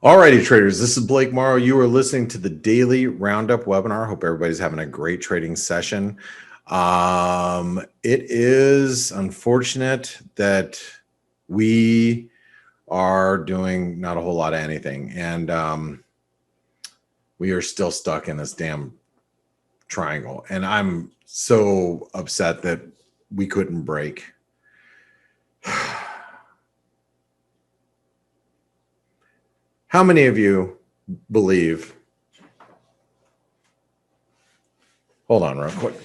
Alrighty, traders, this is Blake Morrow. You are listening to the Daily Roundup webinar. Hope everybody's having a great trading session. It is unfortunate that we are doing not a whole lot of anything, and we are still stuck in this damn triangle. And I'm so upset that we couldn't break. How many of you believe? Hold on real quick.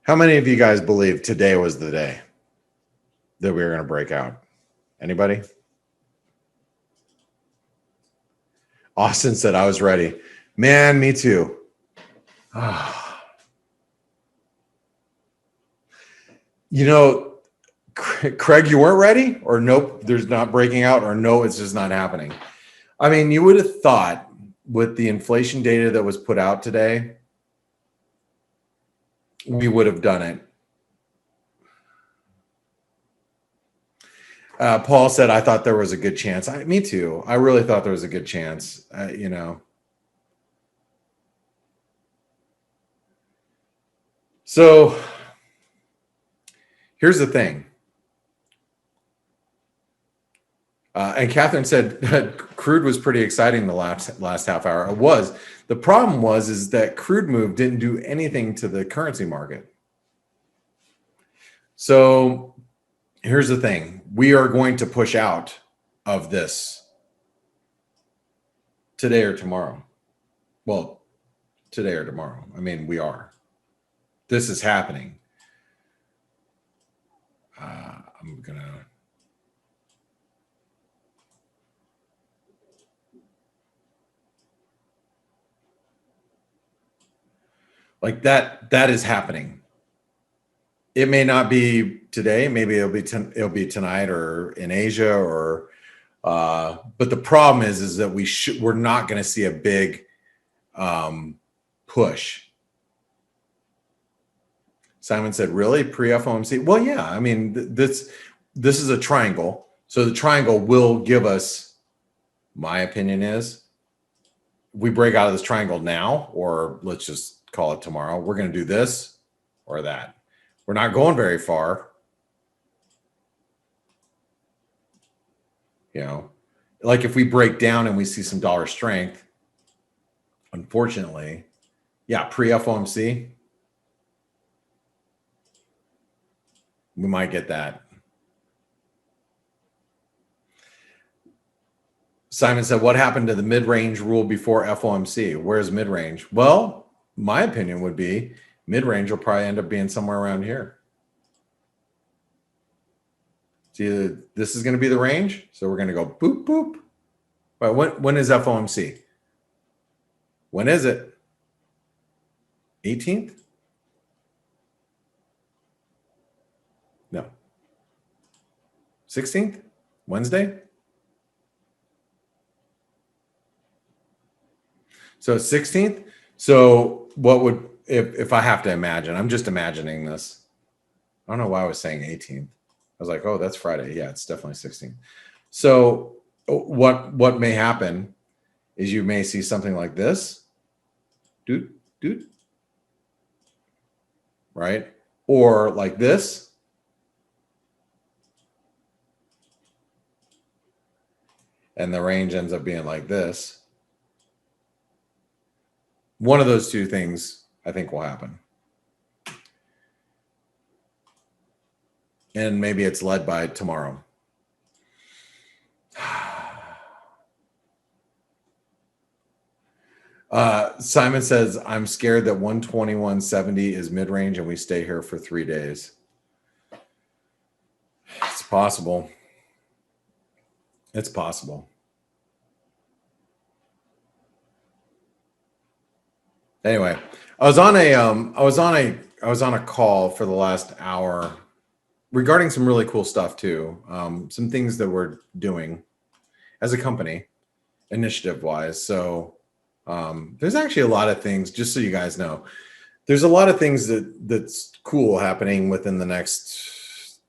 How many of you guys believe today was the day that we were going to break out? Anybody? Austin said, I was ready. Man, me too. You know, Craig, you weren't ready? Or nope, there's not breaking out? Or no, it's just not happening? I mean, you would have thought with the inflation data that was put out today, we would have done it. Paul said, I thought there was a good chance. Me too. I really thought there was a good chance, you know. So here's the thing. And Catherine said crude was pretty exciting the last half hour. It was. The problem is that crude move didn't do anything to the currency market. So here's the thing. We are going to push out of this today or tomorrow. Well, today or tomorrow. I mean, we are. This is happening. I'm going to... Like that is happening. It may not be today. Maybe it'll be tonight or in Asia or, but the problem is that we're not going to see a big push. Simon said, really? Pre-FOMC? Well, yeah. I mean, this is a triangle. So the triangle will give us, my opinion is, we break out of this triangle now, or let's just call it tomorrow, we're going to do this or that. We're not going very far. You know, like if we break down and we see some dollar strength, unfortunately, yeah, pre-FOMC, we might get that. Simon said, what happened to the mid-range rule before FOMC? Where's mid-range? Well, my opinion would be mid-range will probably end up being somewhere around here. See, this is going to be the range. So we're going to go boop, boop. But when is FOMC? When is it? 18th? No. 16th? Wednesday? So 16th. So what would, if I have to imagine, I'm just imagining this. I don't know why I was saying 18th. I was like, oh, that's Friday. Yeah, it's definitely 16th. So what may happen is you may see something like this. Doot, doot. Right? Or like this. And the range ends up being like this. One of those two things I think will happen. And maybe it's led by tomorrow. Simon says, I'm scared that 121.70 is mid-range and we stay here for 3 days. It's possible. It's possible. Anyway, I was on a call for the last hour. regarding some really cool stuff too. Some things that we're doing as a company, initiative wise. So there's actually a lot of things, just so you guys know, there's a lot of things that's cool happening within the next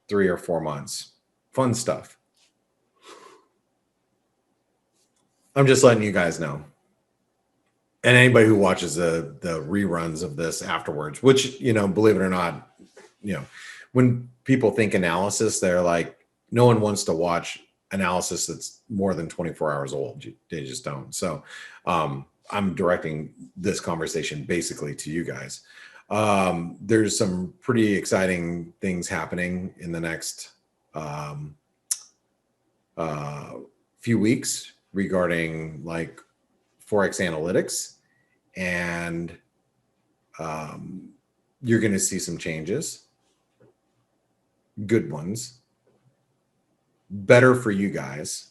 3 or 4 months. Fun stuff. I'm just letting you guys know. And anybody who watches the reruns of this afterwards, which, you know, believe it or not, you know, when people think analysis, they're like, no one wants to watch analysis that's more than 24 hours old. They just don't. So I'm directing this conversation basically to you guys. There's some pretty exciting things happening in the next few weeks regarding like ForexAnalytix, and you're going to see some changes, good ones, better for you guys,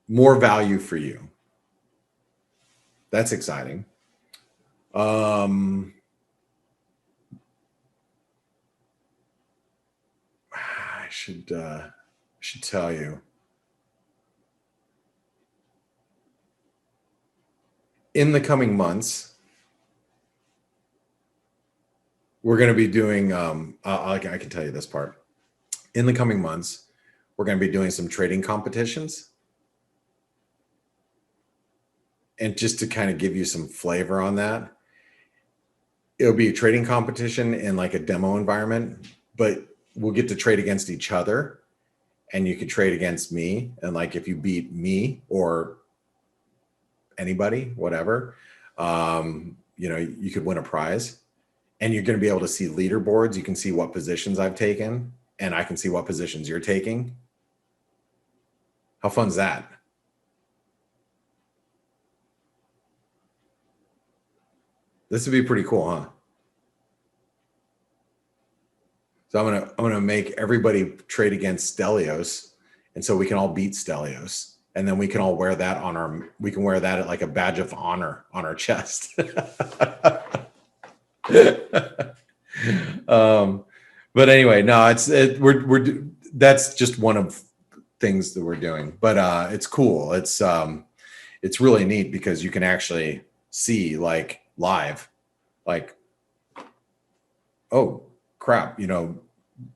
more value for you. That's exciting. I should tell you. In the coming months, we're going to be doing, I can tell you this part. In the coming months, we're going to be doing some trading competitions. And just to kind of give you some flavor on that, it'll be a trading competition in like a demo environment, but we'll get to trade against each other, and you can trade against me. And like, if you beat me or anybody, whatever, you know, you could win a prize, and you're going to be able to see leaderboards. You can see what positions I've taken, and I can see what positions you're taking. How fun is that? This would be pretty cool, huh? So I'm gonna make everybody trade against Stelios, and so we can all beat Stelios, and then we can all wear that on our. We can wear that at like a badge of honor on our chest. But anyway, no, that's just one of things that we're doing, but it's cool. It's really neat because you can actually see like live, like, oh crap, you know,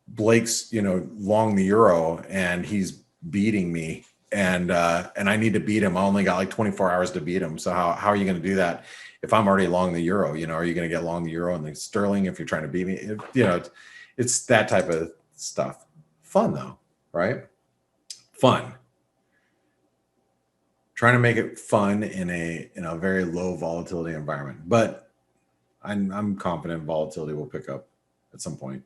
Blake's, you know, long the euro and he's beating me, and I need to beat him. I only got like 24 hours to beat him. So how are you going to do that if I'm already long the euro? You know, are you going to get long the euro and the sterling if you're trying to beat me? You know, it's that type of stuff. Fun though, right? Fun. Trying to make it fun in a very low volatility environment, but I'm confident volatility will pick up at some point.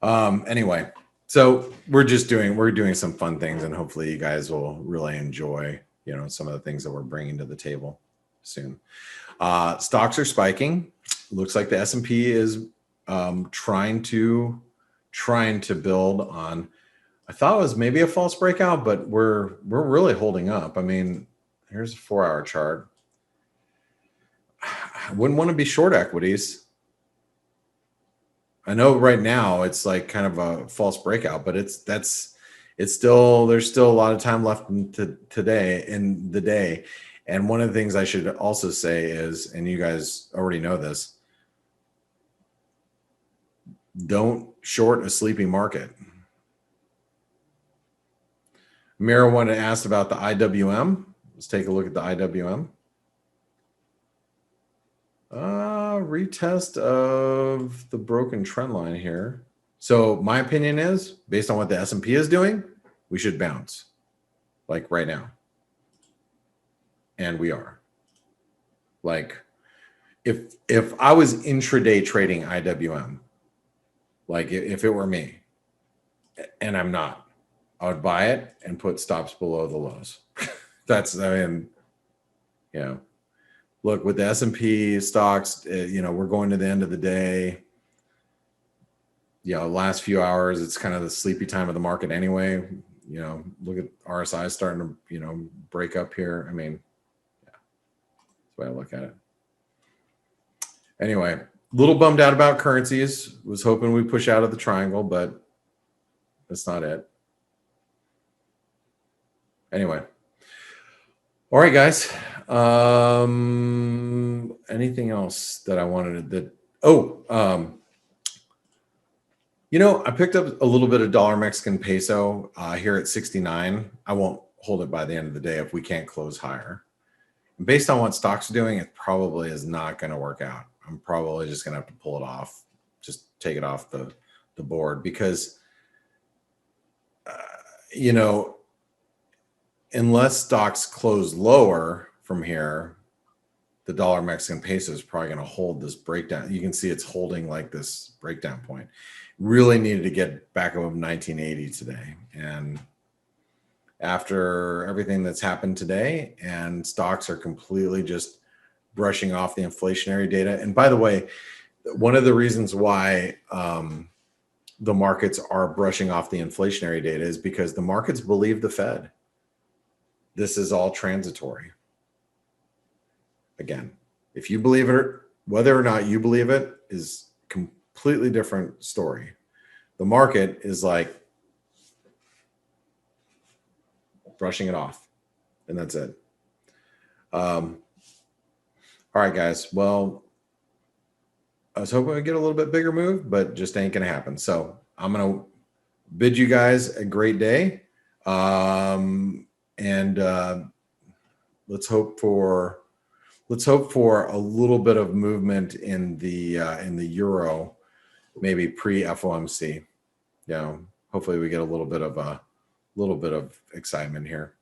Anyway, so we're doing some fun things, and hopefully you guys will really enjoy, you know, some of the things that we're bringing to the table soon. Stocks are spiking. Looks like the S&P is trying to build on. I thought it was maybe a false breakout, but we're really holding up. I mean, here's a 4-hour chart. I wouldn't want to be short equities. I know right now it's like kind of a false breakout, but there's still a lot of time left in the day. And one of the things I should also say is, and you guys already know this, don't short a sleeping market. Mira wanted to ask about the IWM. Let's take a look at the IWM. Retest of the broken trend line here. So my opinion is, based on what the S&P is doing, we should bounce like right now. And we are. Like, if I was intraday trading IWM, like if it were me, and I'm not, I would buy it and put stops below the lows. That's, I mean, you know, look, with the S&P stocks, you know, we're going to the end of the day. You know, last few hours, it's kind of the sleepy time of the market anyway. You know, look at RSI starting to, you know, break up here. I mean, yeah, that's the way I look at it. Anyway, little bummed out about currencies. Was hoping we push out of the triangle, but that's not it. Anyway. All right, guys. Anything else that I wanted to, I picked up a little bit of dollar Mexican peso here at 69. I won't hold it by the end of the day if we can't close higher. And based on what stocks are doing, it probably is not going to work out. I'm probably just going to have to pull it off, just take it off the board because, unless stocks close lower from here, the dollar Mexican peso is probably going to hold this breakdown. You can see it's holding like this breakdown point. Really needed to get back above 1980 today. And after everything that's happened today, and stocks are completely just brushing off the inflationary data. And by the way, one of the reasons why the markets are brushing off the inflationary data is because the markets believe the Fed. This is all transitory. Again, if you believe it, whether or not you believe it is a completely different story. The market is like brushing it off, and that's it. All right, guys. Well, I was hoping we'd get a little bit bigger move, but just ain't gonna happen. So I'm gonna bid you guys a great day. And let's hope for a little bit of movement in the euro, maybe pre FOMC. Hopefully we get a little bit of excitement here.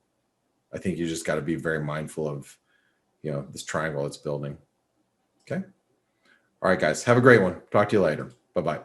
I think you just got to be very mindful of this triangle it's building. Okay. All right, guys. Have a great one. Talk to you later. Bye-bye.